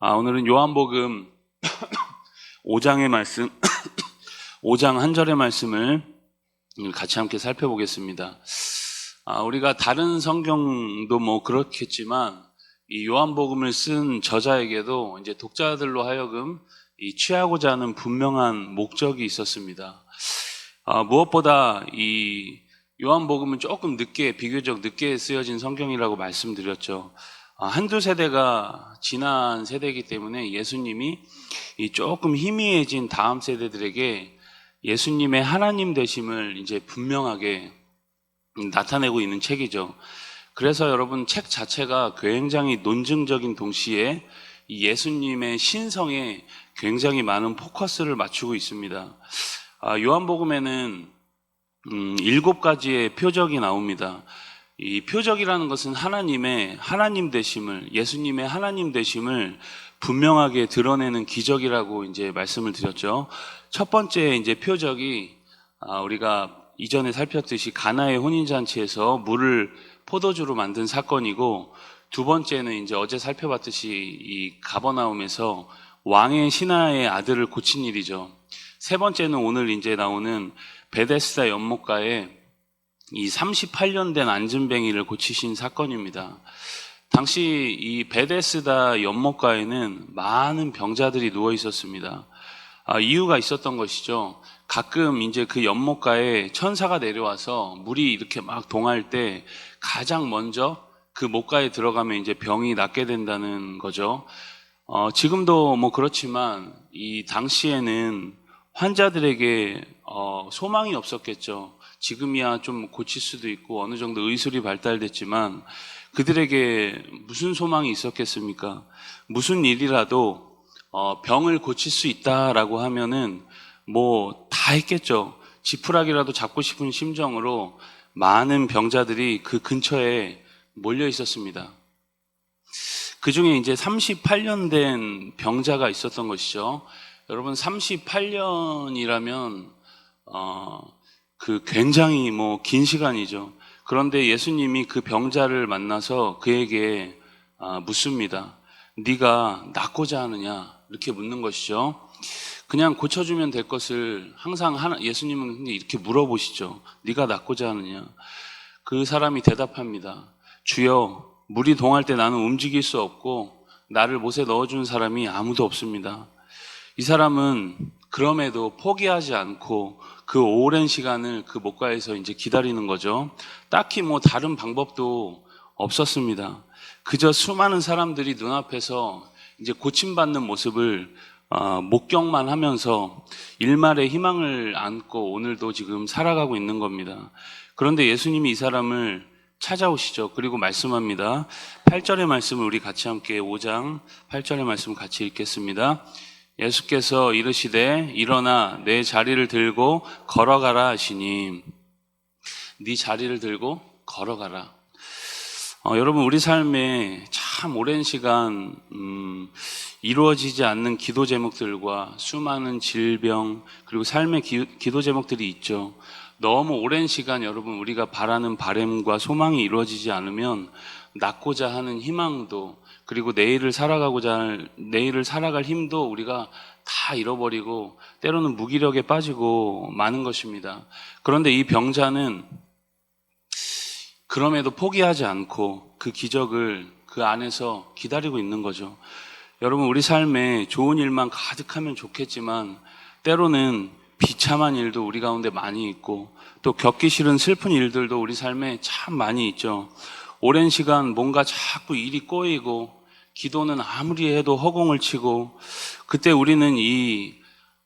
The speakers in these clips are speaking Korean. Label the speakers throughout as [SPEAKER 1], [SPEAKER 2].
[SPEAKER 1] 오늘은 요한복음 5장의 말씀, 5장 한 절의 말씀을 같이 함께 살펴보겠습니다. 우리가 다른 성경도 그렇겠지만 이 요한복음을 쓴 저자에게도 이제 독자들로 하여금 이 취하고자 하는 분명한 목적이 있었습니다. 무엇보다 이 요한복음은 조금 비교적 늦게 쓰여진 성경이라고 말씀드렸죠. 한두 세대가 지난 세대이기 때문에 예수님이 이 조금 희미해진 다음 세대들에게 예수님의 하나님 되심을 이제 분명하게 나타내고 있는 책이죠. 그래서 여러분, 책 자체가 굉장히 논증적인 동시에 이 예수님의 신성에 굉장히 많은 포커스를 맞추고 있습니다. 요한복음에는 7가지의 표적이 나옵니다. 이 표적이라는 것은 하나님의 하나님 되심을, 예수님의 하나님 되심을 분명하게 드러내는 기적이라고 이제 말씀을 드렸죠. 첫 번째 이제 표적이 우리가 이전에 살폈듯이 가나의 혼인잔치에서 물을 포도주로 만든 사건이고, 두 번째는 이제 어제 살펴봤듯이 이 가버나움에서 왕의 신하의 아들을 고친 일이죠. 세 번째는 오늘 이제 나오는 베데스다 연못가에 이 38년 된 안진뱅이를 고치신 사건입니다. 당시 이 베데스다 연못가에는 많은 병자들이 누워 있었습니다. 이유가 있었던 것이죠. 가끔 이제 그 연못가에 천사가 내려와서 물이 이렇게 막 동할 때 가장 먼저 그 못가에 들어가면 이제 병이 낫게 된다는 거죠. 지금도 그렇지만 이 당시에는 환자들에게 소망이 없었겠죠. 지금이야 좀 고칠 수도 있고 어느 정도 의술이 발달됐지만 그들에게 무슨 소망이 있었겠습니까? 무슨 일이라도 병을 고칠 수 있다라고 하면은 다 했겠죠. 지푸라기라도 잡고 싶은 심정으로 많은 병자들이 그 근처에 몰려 있었습니다. 그 중에 이제 38년 된 병자가 있었던 것이죠. 여러분, 38년이라면 굉장히 긴 시간이죠. 그런데 예수님이 그 병자를 만나서 그에게 묻습니다. 네가 낫고자 하느냐? 이렇게 묻는 것이죠. 그냥 고쳐주면 될 것을 항상 예수님은 이렇게 물어보시죠. 네가 낫고자 하느냐? 그 사람이 대답합니다. 주여, 물이 동할 때 나는 움직일 수 없고 나를 못에 넣어준 사람이 아무도 없습니다. 이 사람은 그럼에도 포기하지 않고 그 오랜 시간을 그 못가에서 이제 기다리는 거죠. 딱히 다른 방법도 없었습니다. 그저 수많은 사람들이 눈앞에서 이제 고침받는 모습을 목격만 하면서 일말의 희망을 안고 오늘도 지금 살아가고 있는 겁니다. 그런데 예수님이 이 사람을 찾아오시죠. 그리고 말씀합니다. 8절의 말씀을 우리 같이 함께 5장 8절의 말씀 같이 읽겠습니다. 예수께서 이르시되 일어나 내 자리를 들고 걸어가라 하시니, 네 자리를 들고 걸어가라. 여러분, 우리 삶에 참 오랜 시간 이루어지지 않는 기도 제목들과 수많은 질병 그리고 삶의 기도 제목들이 있죠. 너무 오랜 시간 여러분 우리가 바라는 바람과 소망이 이루어지지 않으면 낫고자 하는 희망도, 그리고 내일을 살아갈 힘도 우리가 다 잃어버리고 때로는 무기력에 빠지고 마는 것입니다. 그런데 이 병자는 그럼에도 포기하지 않고 그 기적을 그 안에서 기다리고 있는 거죠. 여러분, 우리 삶에 좋은 일만 가득하면 좋겠지만 때로는 비참한 일도 우리 가운데 많이 있고 또 겪기 싫은 슬픈 일들도 우리 삶에 참 많이 있죠. 오랜 시간 뭔가 자꾸 일이 꼬이고 기도는 아무리 해도 허공을 치고, 그때 우리는 이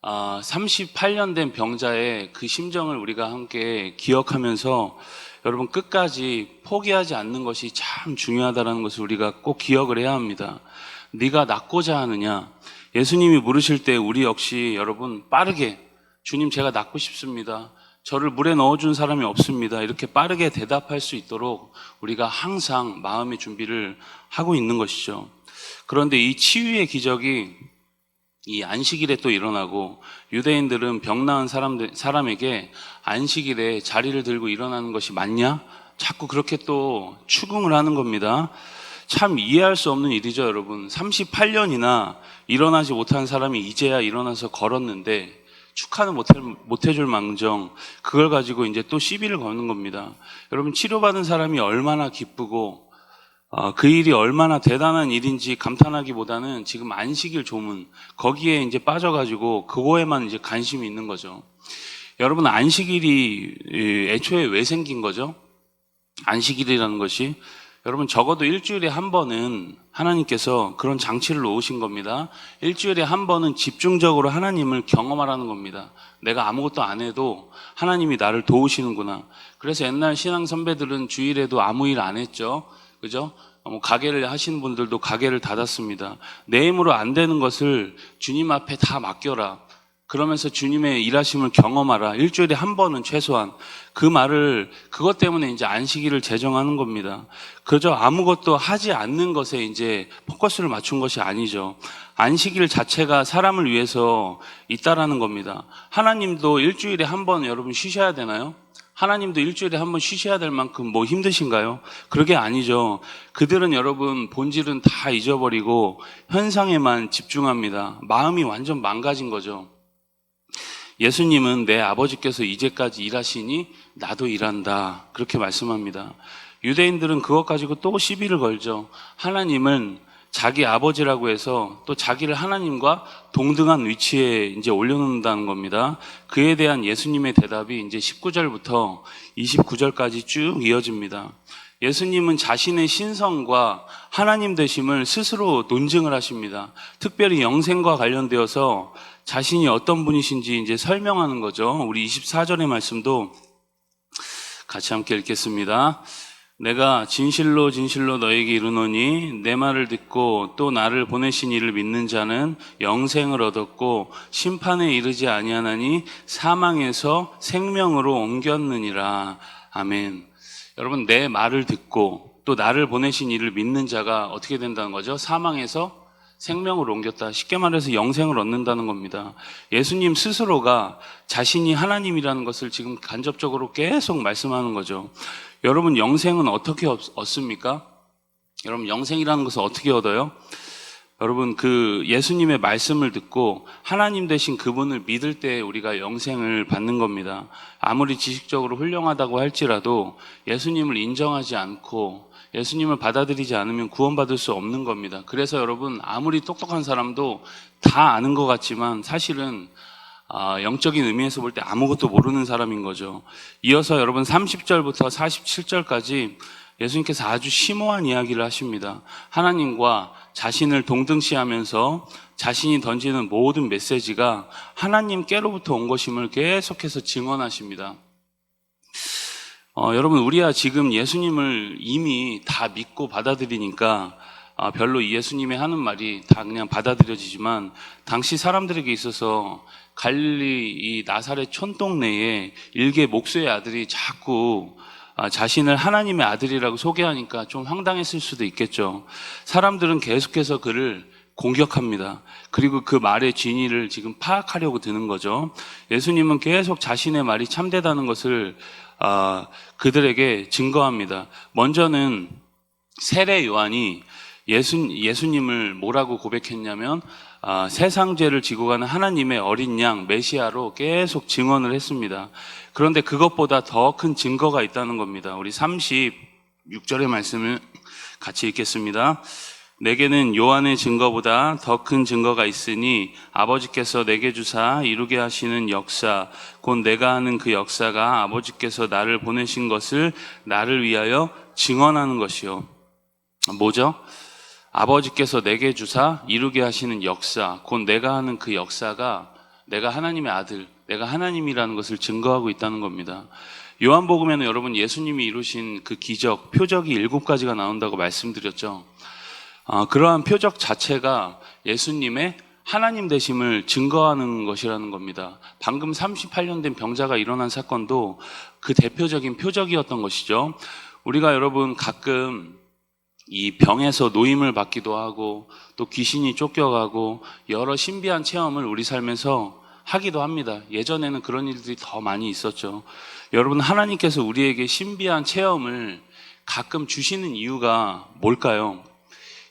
[SPEAKER 1] 38년 된 병자의 그 심정을 우리가 함께 기억하면서 여러분, 끝까지 포기하지 않는 것이 참 중요하다는 것을 우리가 꼭 기억을 해야 합니다. 네가 낫고자 하느냐? 예수님이 물으실 때 우리 역시 여러분 빠르게, 주님, 제가 낫고 싶습니다. 저를 물에 넣어준 사람이 없습니다. 이렇게 빠르게 대답할 수 있도록 우리가 항상 마음의 준비를 하고 있는 것이죠. 그런데 이 치유의 기적이 이 안식일에 또 일어나고, 유대인들은 병 나은 사람에게 안식일에 자리를 들고 일어나는 것이 맞냐? 자꾸 그렇게 또 추궁을 하는 겁니다. 참 이해할 수 없는 일이죠, 여러분. 38년이나 일어나지 못한 사람이 이제야 일어나서 걸었는데 축하는 못해줄 망정 그걸 가지고 이제 또 시비를 거는 겁니다. 여러분, 치료받은 사람이 얼마나 기쁘고 그 일이 얼마나 대단한 일인지 감탄하기보다는 지금 안식일 조문 거기에 이제 빠져가지고 그거에만 이제 관심이 있는 거죠. 여러분, 안식일이 애초에 왜 생긴 거죠? 안식일이라는 것이 여러분 적어도 일주일에 한 번은 하나님께서 그런 장치를 놓으신 겁니다. 일주일에 한 번은 집중적으로 하나님을 경험하라는 겁니다. 내가 아무것도 안 해도 하나님이 나를 도우시는구나. 그래서 옛날 신앙 선배들은 주일에도 아무 일 안 했죠. 그죠? 가게를 하시는 분들도 가게를 닫았습니다. 내 힘으로 안 되는 것을 주님 앞에 다 맡겨라. 그러면서 주님의 일하심을 경험하라. 일주일에 한 번은 최소한. 그 말을 그것 때문에 이제 안식일을 제정하는 겁니다. 그저 아무것도 하지 않는 것에 이제 포커스를 맞춘 것이 아니죠. 안식일 자체가 사람을 위해서 있다라는 겁니다. 하나님도 일주일에 한 번 여러분 쉬셔야 되나요? 하나님도 일주일에 한 번 쉬셔야 될 만큼 뭐 힘드신가요? 그게 아니죠. 그들은 여러분 본질은 다 잊어버리고 현상에만 집중합니다. 마음이 완전 망가진 거죠. 예수님은 내 아버지께서 이제까지 일하시니 나도 일한다. 그렇게 말씀합니다. 유대인들은 그것 가지고 또 시비를 걸죠. 하나님은 자기 아버지라고 해서 또 자기를 하나님과 동등한 위치에 이제 올려놓는다는 겁니다. 그에 대한 예수님의 대답이 이제 19절부터 29절까지 쭉 이어집니다. 예수님은 자신의 신성과 하나님 되심을 스스로 논증을 하십니다. 특별히 영생과 관련되어서 자신이 어떤 분이신지 이제 설명하는 거죠. 우리 24절의 말씀도 같이 함께 읽겠습니다. 내가 진실로 진실로 너에게 이르노니 내 말을 듣고 또 나를 보내신 이를 믿는 자는 영생을 얻었고 심판에 이르지 아니하나니 사망에서 생명으로 옮겼느니라. 아멘. 여러분, 내 말을 듣고 또 나를 보내신 이를 믿는 자가 어떻게 된다는 거죠? 사망에서 생명을 옮겼다. 쉽게 말해서 영생을 얻는다는 겁니다. 예수님 스스로가 자신이 하나님이라는 것을 지금 간접적으로 계속 말씀하는 거죠. 여러분, 영생은 어떻게 얻습니까? 여러분, 영생이라는 것을 어떻게 얻어요? 여러분, 그 예수님의 말씀을 듣고 하나님 되신 그분을 믿을 때 우리가 영생을 받는 겁니다. 아무리 지식적으로 훌륭하다고 할지라도 예수님을 인정하지 않고 예수님을 받아들이지 않으면 구원받을 수 없는 겁니다. 그래서 여러분, 아무리 똑똑한 사람도 다 아는 것 같지만 사실은 영적인 의미에서 볼 때 아무것도 모르는 사람인 거죠. 이어서 여러분 30절부터 47절까지 예수님께서 아주 심오한 이야기를 하십니다. 하나님과 자신을 동등시하면서 자신이 던지는 모든 메시지가 하나님께로부터 온 것임을 계속해서 증언하십니다. 여러분, 우리야 지금 예수님을 이미 다 믿고 받아들이니까 별로 예수님이 하는 말이 다 그냥 받아들여지지만 당시 사람들에게 있어서 갈릴리 이 나사렛 촌동네에 일개 목수의 아들이 자꾸 자신을 하나님의 아들이라고 소개하니까 좀 황당했을 수도 있겠죠. 사람들은 계속해서 그를 공격합니다. 그리고 그 말의 진위를 지금 파악하려고 드는 거죠. 예수님은 계속 자신의 말이 참되다는 것을 그들에게 증거합니다. 먼저는 세례 요한이 예수님을 뭐라고 고백했냐면 세상 죄를 지고 가는 하나님의 어린 양 메시아로 계속 증언을 했습니다. 그런데 그것보다 더 큰 증거가 있다는 겁니다. 우리 36절의 말씀을 같이 읽겠습니다. 내게는 요한의 증거보다 더 큰 증거가 있으니 아버지께서 내게 주사 이루게 하시는 역사 곧 내가 하는 그 역사가 아버지께서 나를 보내신 것을 나를 위하여 증언하는 것이요. 뭐죠? 아버지께서 내게 주사 이루게 하시는 역사 곧 내가 하는 그 역사가 내가 하나님의 아들, 내가 하나님이라는 것을 증거하고 있다는 겁니다. 요한복음에는 여러분 예수님이 이루신 그 기적, 표적이 7가지가 나온다고 말씀드렸죠. 그러한 표적 자체가 예수님의 하나님 되심을 증거하는 것이라는 겁니다. 방금 38년 된 병자가 일어난 사건도 그 대표적인 표적이었던 것이죠. 우리가 여러분 가끔 이 병에서 노임을 받기도 하고 또 귀신이 쫓겨가고 여러 신비한 체험을 우리 삶에서 하기도 합니다. 예전에는 그런 일들이 더 많이 있었죠. 여러분, 하나님께서 우리에게 신비한 체험을 가끔 주시는 이유가 뭘까요?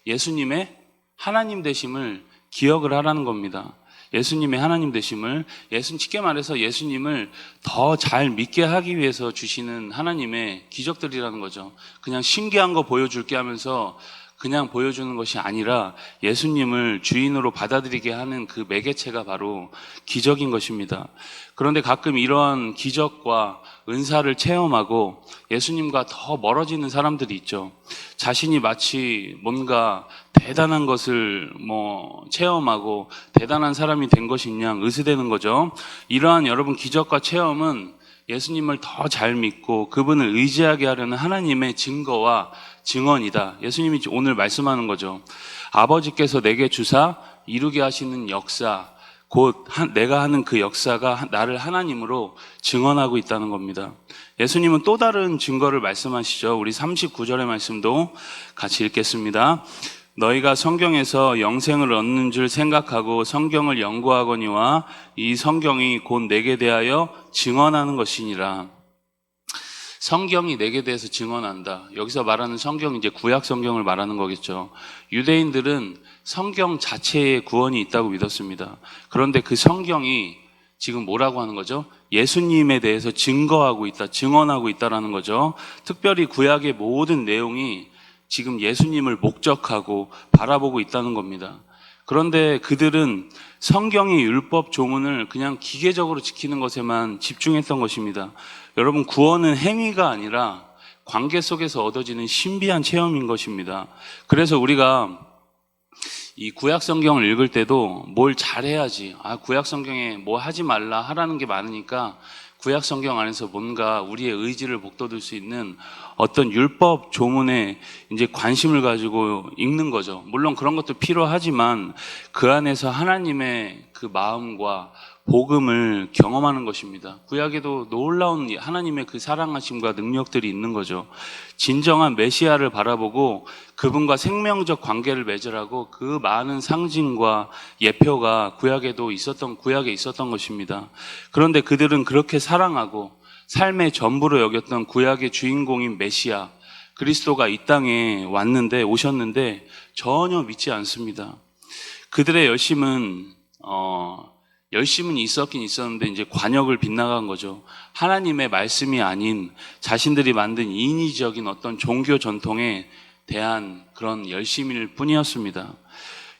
[SPEAKER 1] 예수님의 하나님 되심을 기억을 하라는 겁니다. 예수님의 하나님 되심을, 쉽게 말해서 예수님을 더 잘 믿게 하기 위해서 주시는 하나님의 기적들이라는 거죠. 그냥 신기한 거 보여줄게 하면서 그냥 보여주는 것이 아니라 예수님을 주인으로 받아들이게 하는 그 매개체가 바로 기적인 것입니다. 그런데 가끔 이러한 기적과 은사를 체험하고 예수님과 더 멀어지는 사람들이 있죠. 자신이 마치 뭔가 대단한 것을 체험하고 대단한 사람이 된 것인 양 의스대는 거죠. 이러한 여러분 기적과 체험은 예수님을 더 잘 믿고 그분을 의지하게 하려는 하나님의 증거와 증언이다. 예수님이 오늘 말씀하는 거죠. 아버지께서 내게 주사 이루게 하시는 역사, 곧 내가 하는 그 역사가 나를 하나님으로 증언하고 있다는 겁니다. 예수님은 또 다른 증거를 말씀하시죠. 우리 39절의 말씀도 같이 읽겠습니다. 너희가 성경에서 영생을 얻는 줄 생각하고 성경을 연구하거니와 이 성경이 곧 내게 대하여 증언하는 것이니라. 성경이 내게 대해서 증언한다. 여기서 말하는 성경, 이제 구약 성경을 말하는 거겠죠. 유대인들은 성경 자체에 구원이 있다고 믿었습니다. 그런데 그 성경이 지금 뭐라고 하는 거죠? 예수님에 대해서 증거하고 있다, 증언하고 있다라는 거죠. 특별히 구약의 모든 내용이 지금 예수님을 목적하고 바라보고 있다는 겁니다. 그런데 그들은 성경의 율법 조문을 그냥 기계적으로 지키는 것에만 집중했던 것입니다. 여러분, 구원은 행위가 아니라 관계 속에서 얻어지는 신비한 체험인 것입니다. 그래서 우리가 이 구약 성경을 읽을 때도 뭘 잘해야지, 구약 성경에 뭐 하지 말라 하라는 게 많으니까 구약 성경 안에서 뭔가 우리의 의지를 북돋을 수 있는 어떤 율법 조문에 이제 관심을 가지고 읽는 거죠. 물론 그런 것도 필요하지만 그 안에서 하나님의 그 마음과 복음을 경험하는 것입니다. 구약에도 놀라운 하나님의 그 사랑하심과 능력들이 있는 거죠. 진정한 메시아를 바라보고 그분과 생명적 관계를 맺으라고 그 많은 상징과 예표가 구약에 있었던 것입니다. 그런데 그들은 그렇게 사랑하고 삶의 전부로 여겼던 구약의 주인공인 메시아 그리스도가 이 땅에 오셨는데 전혀 믿지 않습니다. 그들의 열심은 있었긴 있었는데 이제 관역을 빗나간 거죠. 하나님의 말씀이 아닌 자신들이 만든 인위적인 어떤 종교 전통에 대한 그런 열심일 뿐이었습니다.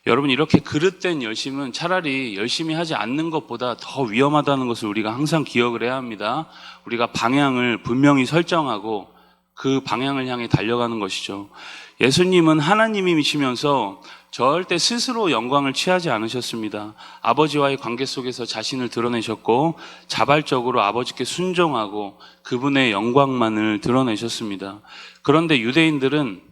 [SPEAKER 1] 여러분, 이렇게 그릇된 열심은 차라리 열심히 하지 않는 것보다 더 위험하다는 것을 우리가 항상 기억을 해야 합니다. 우리가 방향을 분명히 설정하고 그 방향을 향해 달려가는 것이죠. 예수님은 하나님이시면서 절대 스스로 영광을 취하지 않으셨습니다. 아버지와의 관계 속에서 자신을 드러내셨고 자발적으로 아버지께 순종하고 그분의 영광만을 드러내셨습니다. 그런데 유대인들은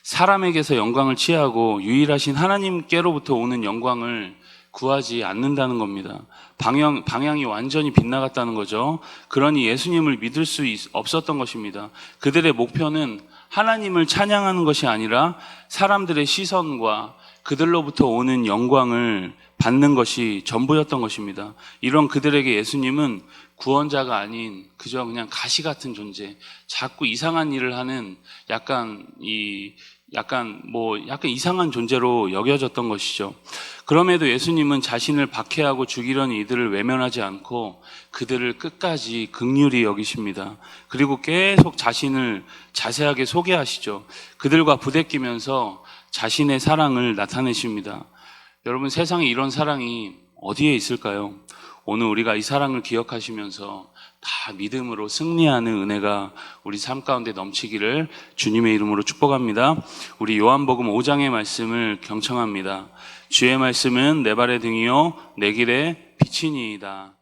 [SPEAKER 1] 사람에게서 영광을 취하고 유일하신 하나님께로부터 오는 영광을 구하지 않는다는 겁니다. 방향이 완전히 빗나갔다는 거죠. 그러니 예수님을 믿을 수 없었던 것입니다. 그들의 목표는 하나님을 찬양하는 것이 아니라 사람들의 시선과 그들로부터 오는 영광을 받는 것이 전부였던 것입니다. 이런 그들에게 예수님은 구원자가 아닌 그저 그냥 가시 같은 존재, 자꾸 이상한 일을 하는 약간 이상한 존재로 여겨졌던 것이죠. 그럼에도 예수님은 자신을 박해하고 죽이려는 이들을 외면하지 않고 그들을 끝까지 긍휼히 여기십니다. 그리고 계속 자신을 자세하게 소개하시죠. 그들과 부대끼면서 자신의 사랑을 나타내십니다. 여러분, 세상에 이런 사랑이 어디에 있을까요? 오늘 우리가 이 사랑을 기억하시면서 다 믿음으로 승리하는 은혜가 우리 삶 가운데 넘치기를 주님의 이름으로 축복합니다. 우리 요한복음 5장의 말씀을 경청합니다. 주의 말씀은 내 발의 등이요 내 길의 빛이니이다.